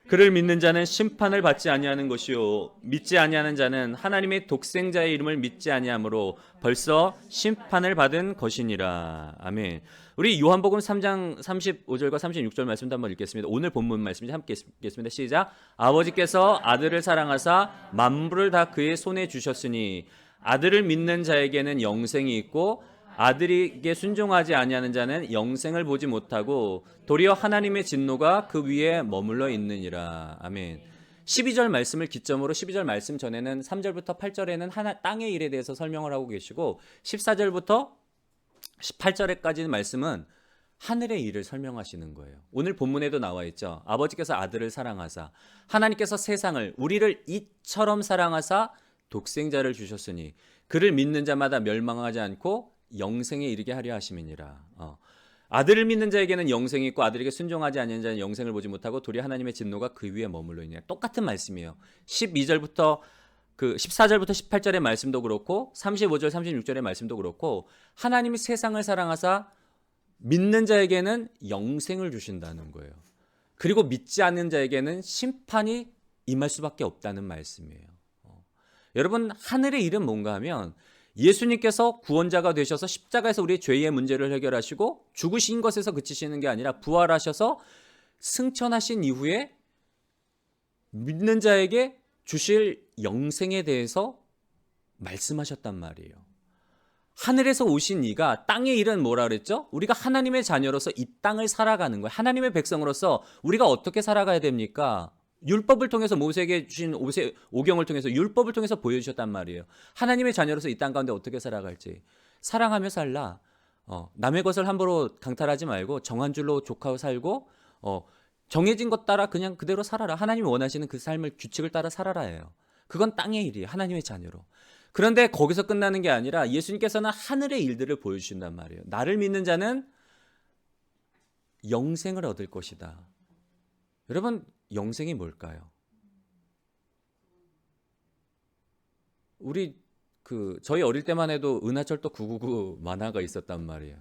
그를 믿는 자는 심판을 받지 아니하는 것이요 믿지 아니하는 자는 하나님의 독생자의 이름을 믿지 아니하므로 벌써 심판을 받은 것이니라. 아멘. 우리 요한복음 3장 35절과 36절 말씀도 한번 읽겠습니다. 오늘 본문 말씀 함께 읽겠습니다. 시작. 아버지께서 아들을 사랑하사 만물을 다 그의 손에 주셨으니 아들을 믿는 자에게는 영생이 있고 아들에게 순종하지 아니하는 자는 영생을 보지 못하고 도리어 하나님의 진노가 그 위에 머물러 있느니라. 아멘. 12절 말씀을 기점으로 12절 말씀 전에는 3절부터 8절에는 땅의 일에 대해서 설명을 하고 계시고 14절부터 18절에까지는 말씀은 하늘의 일을 설명하시는 거예요. 오늘 본문에도 나와 있죠. 아버지께서 아들을 사랑하사 하나님께서 세상을 우리를 이처럼 사랑하사 독생자를 주셨으니 그를 믿는 자마다 멸망하지 않고 영생에 이르게 하려 하심이니라. 아들을 믿는 자에게는 영생이 있고 아들에게 순종하지 않는 자는 영생을 보지 못하고 도리어 하나님의 진노가 그 위에 머물러 있느니라. 똑같은 말씀이에요. 12절부터 14절부터 18절의 말씀도 그렇고 35절 36절의 말씀도 그렇고 하나님이 세상을 사랑하사 믿는 자에게는 영생을 주신다는 거예요. 그리고 믿지 않는 자에게는 심판이 임할 수밖에 없다는 말씀이에요. 여러분, 하늘의 일은 뭔가 하면 예수님께서 구원자가 되셔서 십자가에서 우리의 죄의 문제를 해결하시고 죽으신 것에서 그치시는 게 아니라 부활하셔서 승천하신 이후에 믿는 자에게 주실 영생에 대해서 말씀하셨단 말이에요. 하늘에서 오신 이가 땅의 일은 뭐라 그랬죠? 우리가 하나님의 자녀로서 이 땅을 살아가는 거예요. 하나님의 백성으로서 우리가 어떻게 살아가야 됩니까? 율법을 통해서 모세에게 주신 오경을 통해서 율법을 통해서 보여주셨단 말이에요. 하나님의 자녀로서 이 땅 가운데 어떻게 살아갈지. 사랑하며 살라. 남의 것을 함부로 강탈하지 말고 정한 줄로 족하고 살고 정해진 것 따라 그냥 그대로 살아라. 하나님이 원하시는 그 삶을 규칙을 따라 살아라예요. 그건 땅의 일이에요. 하나님의 자녀로. 그런데 거기서 끝나는 게 아니라 예수님께서는 하늘의 일들을 보여주신단 말이에요. 나를 믿는 자는 영생을 얻을 것이다. 여러분, 영생이 뭘까요? 우리 저희 어릴 때만 해도 은하철도 999 만화가 있었단 말이에요.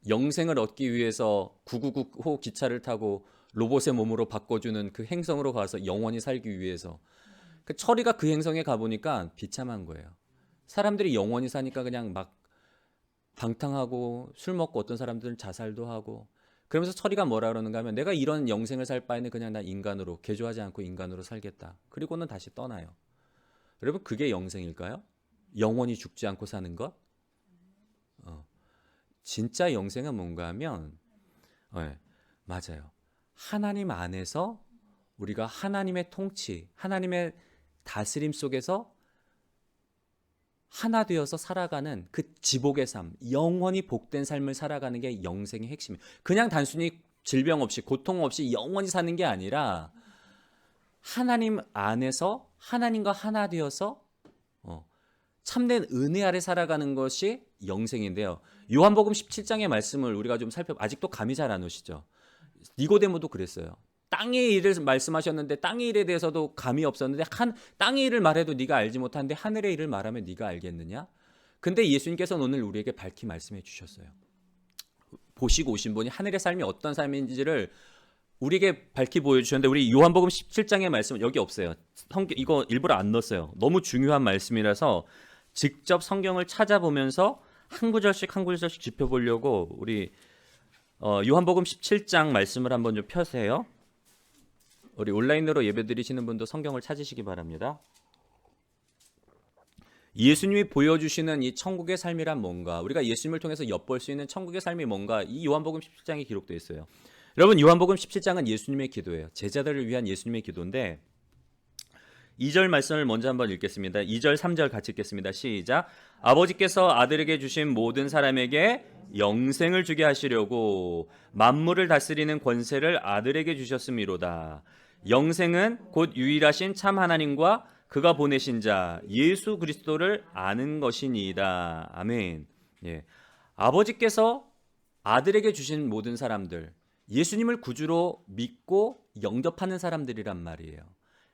영생을 얻기 위해서 999호 기차를 타고 로봇의 몸으로 바꿔주는 그 행성으로 가서 영원히 살기 위해서. 그 철이가 그 행성에 가보니까 비참한 거예요. 사람들이 영원히 사니까 그냥 막 방탕하고 술 먹고 어떤 사람들은 자살도 하고, 그러면서 철이가 뭐라 그러는가 하면 내가 이런 영생을 살 바에는 그냥 나 인간으로, 개조하지 않고 인간으로 살겠다. 그리고는 다시 떠나요. 여러분, 그게 영생일까요? 영원히 죽지 않고 사는 것? 진짜 영생은 뭔가 하면 맞아요. 하나님 안에서 우리가 하나님의 통치, 하나님의 다스림 속에서 하나 되어서 살아가는 그 지복의 삶, 영원히 복된 삶을 살아가는 게 영생의 핵심이에요. 그냥 단순히 질병 없이 고통 없이 영원히 사는 게 아니라 하나님 안에서 하나님과 하나 되어서 참된 은혜 아래 살아가는 것이 영생인데요. 요한복음 17장의 말씀을 우리가 좀 아직도 감이 잘 안 오시죠? 니고데모도 그랬어요. 땅의 일을 말씀하셨는데 땅의 일에 대해서도 감이 없었는데 땅의 일을 말해도 네가 알지 못하는데 하늘의 일을 말하면 네가 알겠느냐? 근데 예수님께서는 오늘 우리에게 밝히 말씀해 주셨어요. 보시고 오신 분이 하늘의 삶이 어떤 삶인지를 우리에게 밝히 보여주셨는데, 우리 요한복음 17장의 말씀은 여기 없어요. 이거 일부러 안 넣었어요. 너무 중요한 말씀이라서 직접 성경을 찾아보면서 한 구절씩 한 구절씩 짚어보려고 우리 요한복음 17장 말씀을 한번 좀 펴세요. 우리 온라인으로 예배드리시는 분도 성경을 찾으시기 바랍니다. 예수님이 보여주시는 이 천국의 삶이란 뭔가, 우리가 예수님을 통해서 엿볼 수 있는 천국의 삶이 뭔가, 이 요한복음 17장에 기록되어 있어요. 여러분, 요한복음 17장은 예수님의 기도예요. 제자들을 위한 예수님의 기도인데 2절 말씀을 먼저 한번 읽겠습니다. 2절 3절 같이 읽겠습니다. 시작. 아버지께서 아들에게 주신 모든 사람에게 영생을 주게 하시려고 만물을 다스리는 권세를 아들에게 주셨음이로다. 영생은 곧 유일하신 참 하나님과 그가 보내신 자 예수 그리스도를 아는 것이니이다. 아멘. 예. 아버지께서 아들에게 주신 모든 사람들, 예수님을 구주로 믿고 영접하는 사람들이란 말이에요.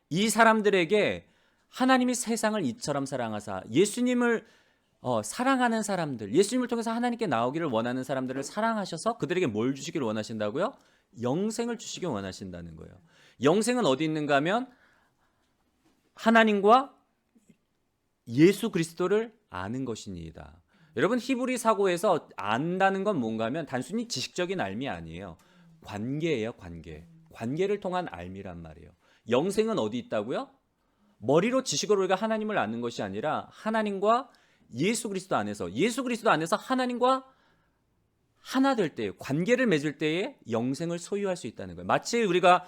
이 사람들에게 하나님이 세상을 이처럼 사랑하사 예수님을 사랑하는 사람들, 예수님을 통해서 하나님께 나오기를 원하는 사람들을 사랑하셔서 그들에게 뭘 주시기를 원하신다고요? 영생을 주시길 원하신다는 거예요. 영생은 어디 있는가 하면 하나님과 예수 그리스도를 아는 것이니이다. 여러분, 히브리 사고에서 안다는 건 뭔가 하면 단순히 지식적인 알미 아니에요. 관계예요, 관계. 관계를 통한 알미란 말이에요. 영생은 어디 있다고요? 머리로 지식으로 우리가 하나님을 아는 것이 아니라 하나님과 예수 그리스도 안에서, 예수 그리스도 안에서 하나님과 하나 될 때, 관계를 맺을 때에 영생을 소유할 수 있다는 거예요. 마치 우리가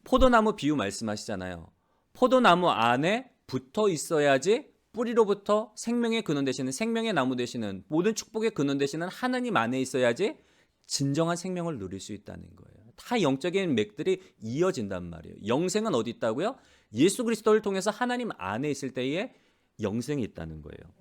포도나무 비유 말씀하시잖아요. 포도나무 안에 붙어 있어야지 뿌리로부터 생명의 근원 되시는, 생명의 나무 되시는, 모든 축복의 근원 되시는 하나님 안에 있어야지 진정한 생명을 누릴 수 있다는 거예요. 다 영적인 맥들이 이어진단 말이에요. 영생은 어디 있다고요? 예수 그리스도를 통해서 하나님 안에 있을 때에 영생이 있다는 거예요.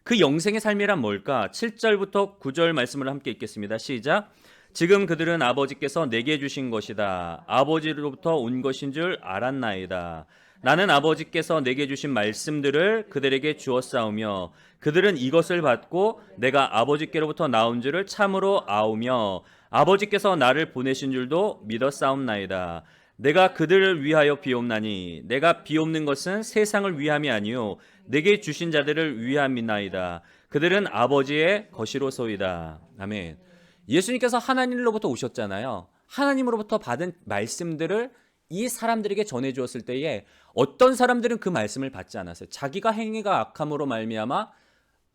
그 영생의 삶이란 뭘까? 7절부터 9절 말씀을 함께 읽겠습니다. 시작. 지금 그들은 아버지께서 내게 주신 것이다. 아버지로부터 온 것인 줄 알았나이다. 나는 아버지께서 내게 주신 말씀들을 그들에게 주었사오며 그들은 이것을 받고 내가 아버지께로부터 나온 줄을 참으로 아오며 아버지께서 나를 보내신 줄도 믿었사옵나이다. 내가 그들을 위하여 비옵나니 내가 비옵는 것은 세상을 위함이 아니요 내게 주신 자들을 위함이나이다. 그들은 아버지의 것이로소이다. 아멘. 예수님께서 하나님으로부터 오셨잖아요. 하나님으로부터 받은 말씀들을 이 사람들에게 전해 주었을 때에 어떤 사람들은 그 말씀을 받지 않았어요. 자기가 행위가 악함으로 말미암아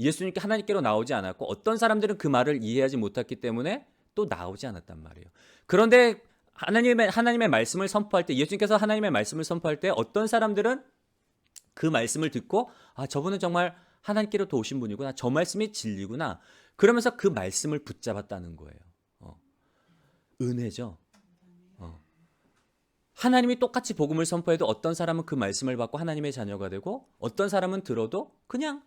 예수님께 하나님께로 나오지 않았고 어떤 사람들은 그 말을 이해하지 못했기 때문에 또 나오지 않았단 말이에요. 그런데 하나님의 말씀을 선포할 때, 예수님께서 하나님의 말씀을 선포할 때 어떤 사람들은 그 말씀을 듣고 아, 저분은 정말 하나님께로 도우신 분이구나, 저 말씀이 진리구나, 그러면서 그 말씀을 붙잡았다는 거예요. 은혜죠. 하나님이 똑같이 복음을 선포해도 어떤 사람은 그 말씀을 받고 하나님의 자녀가 되고 어떤 사람은 들어도 그냥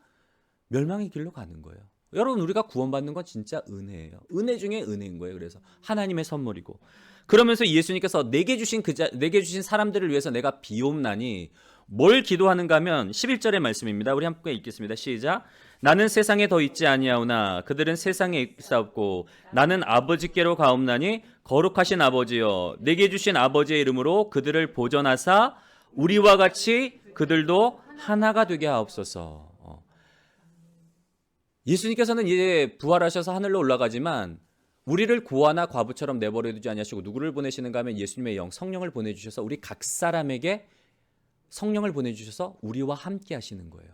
멸망의 길로 가는 거예요. 여러분, 우리가 구원받는 건 진짜 은혜예요. 은혜 중에 은혜인 거예요. 그래서 하나님의 선물이고, 그러면서 예수님께서 내게 주신 사람들을 위해서 내가 비옵나니 뭘 기도하는가 하면 11절의 말씀입니다. 우리 함께 읽겠습니다. 시작. 나는 세상에 더 있지 아니하오나 그들은 세상에 있사옵고 나는 아버지께로 가옵나니 거룩하신 아버지여, 내게 주신 아버지의 이름으로 그들을 보전하사 우리와 같이 그들도 하나가 되게 하옵소서. 예수님께서는 이제 부활하셔서 하늘로 올라가지만 우리를 고아나 과부처럼 내버려 두지 아니하시고 누구를 보내시는가 하면 예수님의 영 성령을 보내주셔서 우리 각 사람에게 성령을 보내주셔서 우리와 함께 하시는 거예요.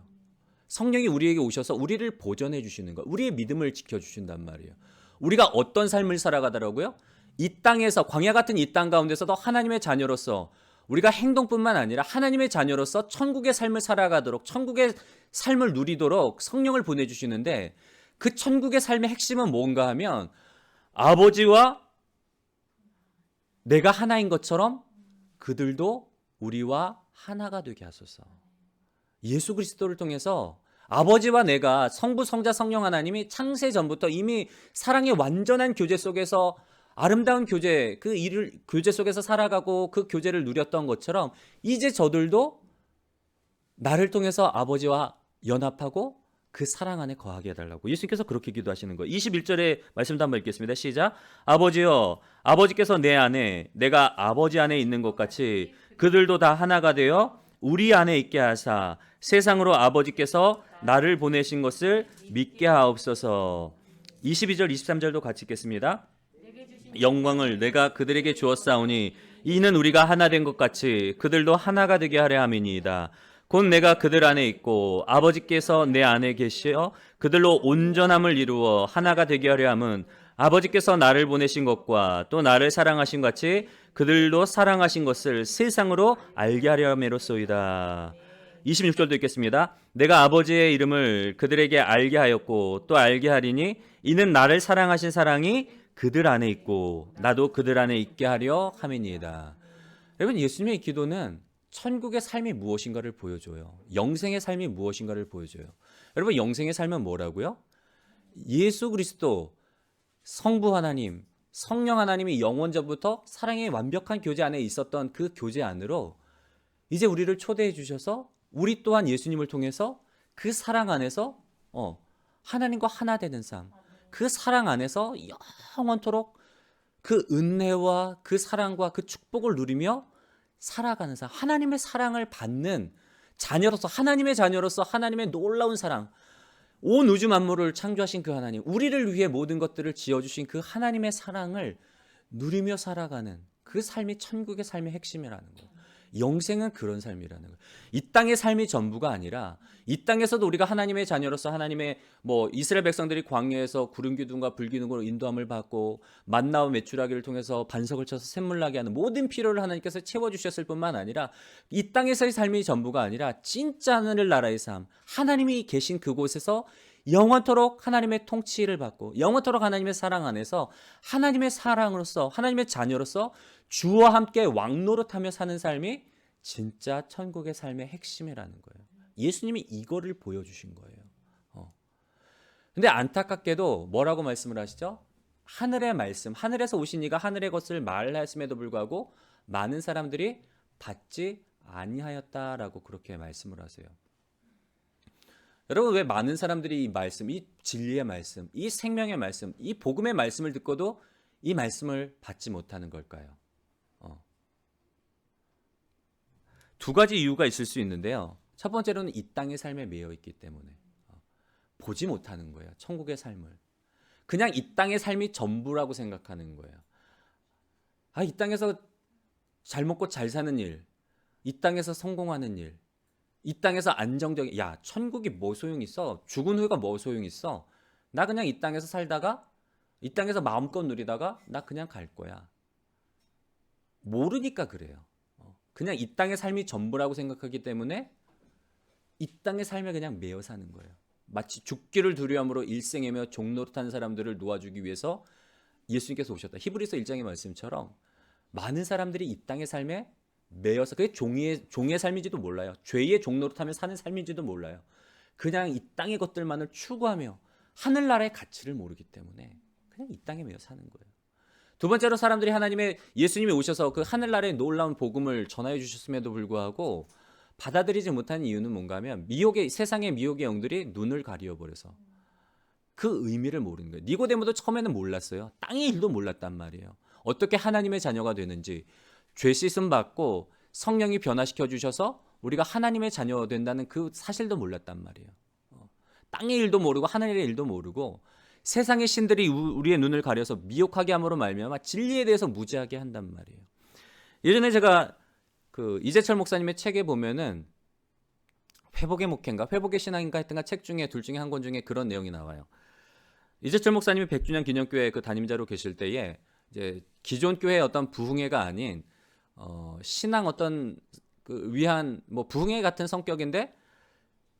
성령이 우리에게 오셔서 우리를 보전해 주시는 거예요. 우리의 믿음을 지켜주신단 말이에요. 우리가 어떤 삶을 살아가더라고요? 이 땅에서, 광야 같은 이 땅 가운데서도 하나님의 자녀로서 우리가 행동뿐만 아니라 하나님의 자녀로서 천국의 삶을 살아가도록, 천국의 삶을 누리도록 성령을 보내주시는데, 그 천국의 삶의 핵심은 뭔가 하면 아버지와 내가 하나인 것처럼 그들도 우리와 하나가 되게 하소서. 예수 그리스도를 통해서 아버지와 내가, 성부, 성자, 성령 하나님이 창세 전부터 이미 사랑의 완전한 교제 속에서, 아름다운 교제, 교제 속에서 살아가고 그 교제를 누렸던 것처럼 이제 저들도 나를 통해서 아버지와 연합하고 그 사랑 안에 거하게 해달라고 예수님께서 그렇게 기도하시는 거예요. 21절의 말씀도 한번 읽겠습니다. 시작. 아버지여, 아버지께서 내 안에, 내가 아버지 안에 있는 것 같이 그들도 다 하나가 되어 우리 안에 있게 하사 세상으로 아버지께서 나를 보내신 것을 믿게 하옵소서. 22절 23절도 같이 읽겠습니다. 영광을 내가 그들에게 주었사오니 이는 우리가 하나 된 것 같이 그들도 하나가 되게 하려 함이니이다. 곧 내가 그들 안에 있고 아버지께서 내 안에 계시어 그들로 온전함을 이루어 하나가 되게 하려 함은 아버지께서 나를 보내신 것과 또 나를 사랑하신 같이 그들도 사랑하신 것을 세상으로 알게 하려 함이로소이다. 26절도 읽겠습니다. 내가 아버지의 이름을 그들에게 알게 하였고 또 알게 하리니 이는 나를 사랑하신 사랑이 그들 안에 있고 나도 그들 안에 있게 하려 함이니이다. 여러분, 예수님의 기도는 천국의 삶이 무엇인가를 보여줘요. 영생의 삶이 무엇인가를 보여줘요. 여러분, 영생의 삶은 뭐라고요? 예수 그리스도, 성부 하나님, 성령 하나님이 영원전부터 사랑의 완벽한 교제 안에 있었던 그 교제 안으로 이제 우리를 초대해 주셔서 우리 또한 예수님을 통해서 그 사랑 안에서 하나님과 하나 되는 삶, 그 사랑 안에서 영원토록 그 은혜와 그 사랑과 그 축복을 누리며 살아가는 삶, 하나님의 사랑을 받는 자녀로서, 하나님의 자녀로서 하나님의 놀라운 사랑, 온 우주 만물을 창조하신 그 하나님, 우리를 위해 모든 것들을 지어주신 그 하나님의 사랑을 누리며 살아가는 그 삶이 천국의 삶의 핵심이라는 거예요. 영생은 그런 삶이라는 거예요. 이 땅의 삶이 전부가 아니라 이 땅에서도 우리가 하나님의 자녀로서 하나님의 이스라엘 백성들이 광야에서 구름 기둥과 불 기둥으로 인도함을 받고 만나와 메추라기를 통해서 반석을 쳐서 샘물 나게 하는 모든 필요를 하나님께서 채워주셨을 뿐만 아니라 이 땅에서의 삶이 전부가 아니라 진짜 하늘 나라의 삶, 하나님이 계신 그곳에서 영원토록 하나님의 통치를 받고 영원토록 하나님의 사랑 안에서 하나님의 사랑으로서 하나님의 자녀로서 주와 함께 왕노릇하며 사는 삶이 진짜 천국의 삶의 핵심이라는 거예요. 예수님이 이거를 보여주신 거예요. 근데 안타깝게도 뭐라고 말씀을 하시죠? 하늘의 말씀, 하늘에서 오신 이가 하늘의 것을 말하였음에도 불구하고 많은 사람들이 받지 아니하였다라고 그렇게 말씀을 하세요. 여러분, 왜 많은 사람들이 이 말씀, 이 진리의 말씀, 이 생명의 말씀, 이 복음의 말씀을 듣고도 이 말씀을 받지 못하는 걸까요? 두 가지 이유가 있을 수 있는데요. 첫 번째로는 이 땅의 삶에 매여 있기 때문에 보지 못하는 거예요. 천국의 삶을. 그냥 이 땅의 삶이 전부라고 생각하는 거예요. 이 땅에서 잘 먹고 잘 사는 일, 이 땅에서 성공하는 일, 이 땅에서 안정적인, 야, 천국이 뭐 소용 있어? 죽은 후가 뭐 소용 있어? 나 그냥 이 땅에서 살다가 이 땅에서 마음껏 누리다가 나 그냥 갈 거야. 모르니까 그래요. 그냥 이 땅의 삶이 전부라고 생각하기 때문에 이 땅의 삶에 그냥 매여 사는 거예요. 마치 죽기를 두려움으로 일생애며 종노릇한 사람들을 놓아주기 위해서 예수님께서 오셨다. 히브리서 1장의 말씀처럼 많은 사람들이 이 땅의 삶에 매여서, 그게 종의 삶인지도 몰라요. 죄의 종노릇하며 사는 삶인지도 몰라요. 그냥 이 땅의 것들만을 추구하며 하늘나라의 가치를 모르기 때문에 그냥 이 땅에 매여 사는 거예요. 두 번째로 사람들이 하나님의, 예수님이 오셔서 그 하늘나라의 놀라운 복음을 전하여 주셨음에도 불구하고 받아들이지 못한 이유는 뭔가 하면 세상의 미혹의 영들이 눈을 가리워 버려서 그 의미를 모르는 거예요. 니고데모도 처음에는 몰랐어요. 땅의 일도 몰랐단 말이에요. 어떻게 하나님의 자녀가 되는지, 죄 씻음 받고 성령이 변화시켜 주셔서 우리가 하나님의 자녀가 된다는 그 사실도 몰랐단 말이에요. 땅의 일도 모르고 하늘의 일도 모르고 세상의 신들이 우리의 눈을 가려서 미혹하게 함으로 말미암아 진리에 대해서 무지하게 한단 말이에요. 예전에 제가 그 이재철 목사님의 책에 보면은 회복의 목회인가 회복의 신앙인가 했던가 책 중에 둘 중에 한 권 중에 그런 내용이 나와요. 이재철 목사님이 100주년 기념교회 그 담임자로 계실 때에 이제 기존 교회의 어떤 부흥회가 아닌 신앙 어떤 그 위한 뭐 부흥회 같은 성격인데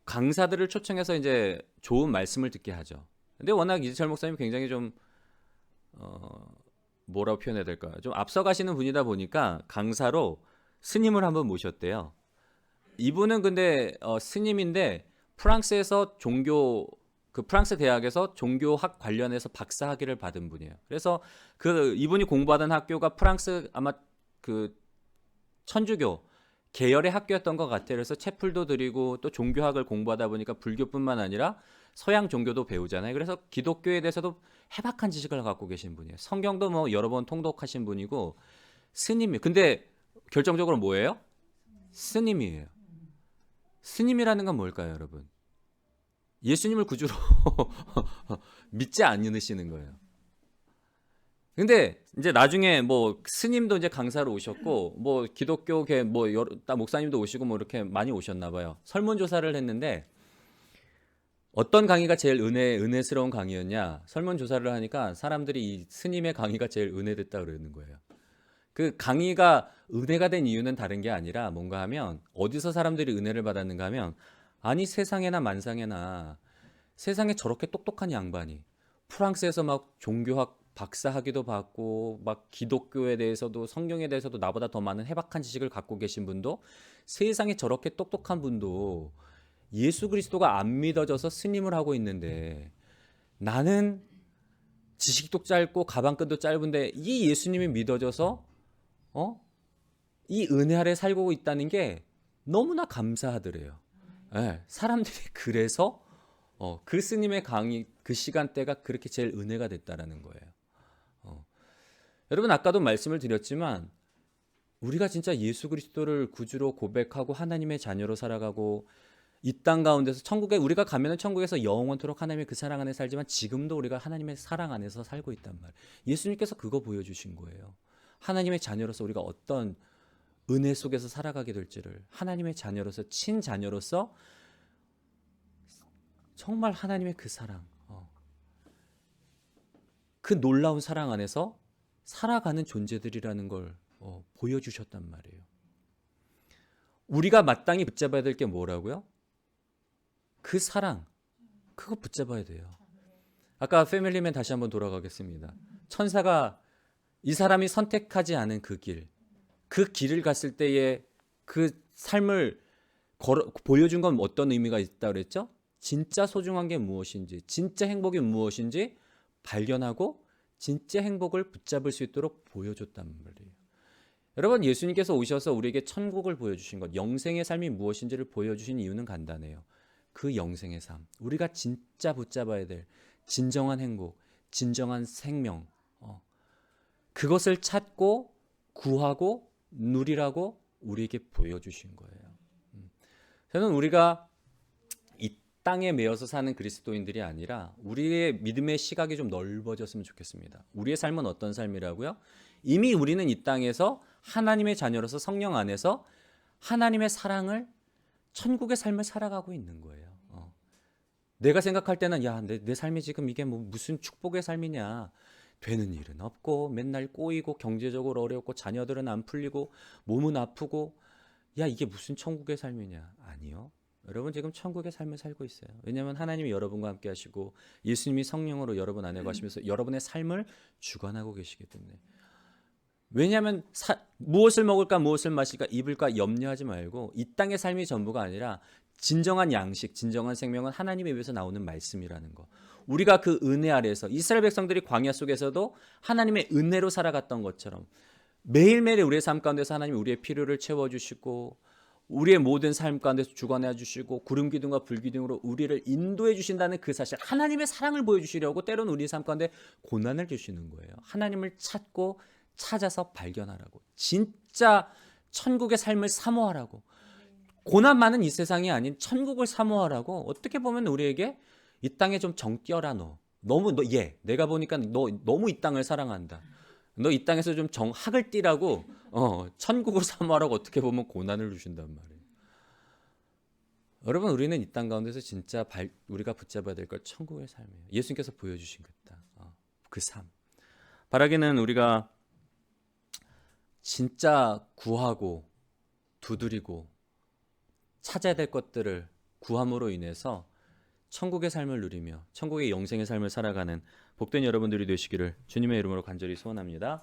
강사들을 초청해서 이제 좋은 말씀을 듣게 하죠. 근데 워낙 이재철 목사님이 굉장히 좀 뭐라고 표현해야 될까요? 좀 앞서가시는 분이다 보니까 강사로 스님을 한번 모셨대요. 이분은 근데 스님인데 프랑스에서 그 프랑스 대학에서 종교학 관련해서 박사 학위를 받은 분이에요. 그래서 그 이분이 공부하던 학교가 프랑스 아마 그 천주교 계열의 학교였던 것 같아요. 그래서 채플도 드리고 또 종교학을 공부하다 보니까 불교뿐만 아니라 서양 종교도 배우잖아요. 그래서 기독교에 대해서도 해박한 지식을 갖고 계신 분이에요. 성경도 뭐 여러 번 통독하신 분이고 스님이. 근데 결정적으로 뭐예요? 스님이에요. 스님이라는 건 뭘까요, 여러분? 예수님을 구주로 믿지 않으시는 거예요. 근데 이제 나중에 뭐 스님도 이제 강사로 오셨고 뭐 기독교계 뭐 목사님도 오시고 뭐 이렇게 많이 오셨나 봐요. 설문조사를 했는데 어떤 강의가 제일 은혜스러운 강의였냐? 설문조사를 하니까 사람들이 이 스님의 강의가 제일 은혜됐다 그러는 거예요. 그 강의가 은혜가 된 이유는 다른 게 아니라 뭔가 하면 어디서 사람들이 은혜를 받았는가 하면 아니 세상에나 만상에나 세상에 저렇게 똑똑한 양반이 프랑스에서 막 종교학 박사 학위도 받고 막 기독교에 대해서도 성경에 대해서도 나보다 더 많은 해박한 지식을 갖고 계신 분도 세상에 저렇게 똑똑한 분도 예수 그리스도가 안 믿어져서 스님을 하고 있는데 나는 지식도 짧고 가방끈도 짧은데 이 예수님이 믿어져서 이 은혜 아래 살고 있다는 게 너무나 감사하더래요. 네, 사람들이 그래서 그 스님의 강의 그 시간대가 그렇게 제일 은혜가 됐다라는 거예요. 여러분 아까도 말씀을 드렸지만 우리가 진짜 예수 그리스도를 구주로 고백하고 하나님의 자녀로 살아가고 이 땅 가운데서 천국에 우리가 가면은 천국에서 영원토록 하나님의 그 사랑 안에 살지만 지금도 우리가 하나님의 사랑 안에서 살고 있단 말이에요. 예수님께서 그거 보여주신 거예요. 하나님의 자녀로서 우리가 어떤 은혜 속에서 살아가게 될지를 하나님의 자녀로서 친자녀로서 정말 하나님의 그 사랑 그 놀라운 사랑 안에서 살아가는 존재들이라는 걸 보여주셨단 말이에요. 우리가 마땅히 붙잡아야 될 게 뭐라고요? 그 사랑, 그거 붙잡아야 돼요. 아까 패밀리맨 다시 한번 돌아가겠습니다. 천사가 이 사람이 선택하지 않은 그 길, 그 길을 갔을 때의 그 삶을 보여준 건 어떤 의미가 있다 그랬죠? 진짜 소중한 게 무엇인지, 진짜 행복이 무엇인지 발견하고 진짜 행복을 붙잡을 수 있도록 보여줬단 말이에요. 여러분 예수님께서 오셔서 우리에게 천국을 보여주신 것, 영생의 삶이 무엇인지를 보여주신 이유는 간단해요. 그 영생의 삶, 우리가 진짜 붙잡아야 될 진정한 행복, 진정한 생명, 그것을 찾고 구하고 누리라고 우리에게 보여주신 거예요. 저는 우리가 이 땅에 매여서 사는 그리스도인들이 아니라 우리의 믿음의 시각이 좀 넓어졌으면 좋겠습니다. 우리의 삶은 어떤 삶이라고요? 이미 우리는 이 땅에서 하나님의 자녀로서 성령 안에서 하나님의 사랑을 천국의 삶을 살아가고 있는 거예요. 내가 생각할 때는 야, 내 삶이 지금 이게 뭐 무슨 축복의 삶이냐. 되는 일은 없고 맨날 꼬이고 경제적으로 어렵고 자녀들은 안 풀리고 몸은 아프고 야, 이게 무슨 천국의 삶이냐. 아니요. 여러분 지금 천국의 삶을 살고 있어요. 왜냐하면 하나님이 여러분과 함께 하시고 예수님이 성령으로 여러분 안에 가시면서 여러분의 삶을 주관하고 계시기 때문에. 왜냐하면 무엇을 먹을까 무엇을 마실까 입을까 염려하지 말고 이 땅의 삶이 전부가 아니라 진정한 양식, 진정한 생명은 하나님의 입에서 나오는 말씀이라는 거. 우리가 그 은혜 아래에서 이스라엘 백성들이 광야 속에서도 하나님의 은혜로 살아갔던 것처럼 매일매일 우리의 삶 가운데서 하나님이 우리의 필요를 채워주시고 우리의 모든 삶 가운데서 주관해 주시고 구름 기둥과 불 기둥으로 우리를 인도해 주신다는 그 사실, 하나님의 사랑을 보여주시려고 때로는 우리 삶 가운데 고난을 주시는 거예요. 하나님을 찾고 찾아서 발견하라고, 진짜 천국의 삶을 사모하라고, 고난 많은 이 세상이 아닌 천국을 사모하라고. 어떻게 보면 우리에게 이 땅에 좀 정결하 너무 내가 보니까 너 너무 이 땅을 사랑한다, 너 이 땅에서 좀 정학을 띠라고 천국을 사모하라고 어떻게 보면 고난을 주신단 말이에요. 여러분 우리는 이 땅 가운데서 진짜 우리가 붙잡아야 될 걸 천국의 삶이에요. 예수님께서 보여주신 그 삶. 바라기는 우리가 진짜 구하고 두드리고 찾아야 될 것들을 구함으로 인해서 천국의 삶을 누리며 천국의 영생의 삶을 살아가는 복된 여러분들이 되시기를 주님의 이름으로 간절히 소원합니다.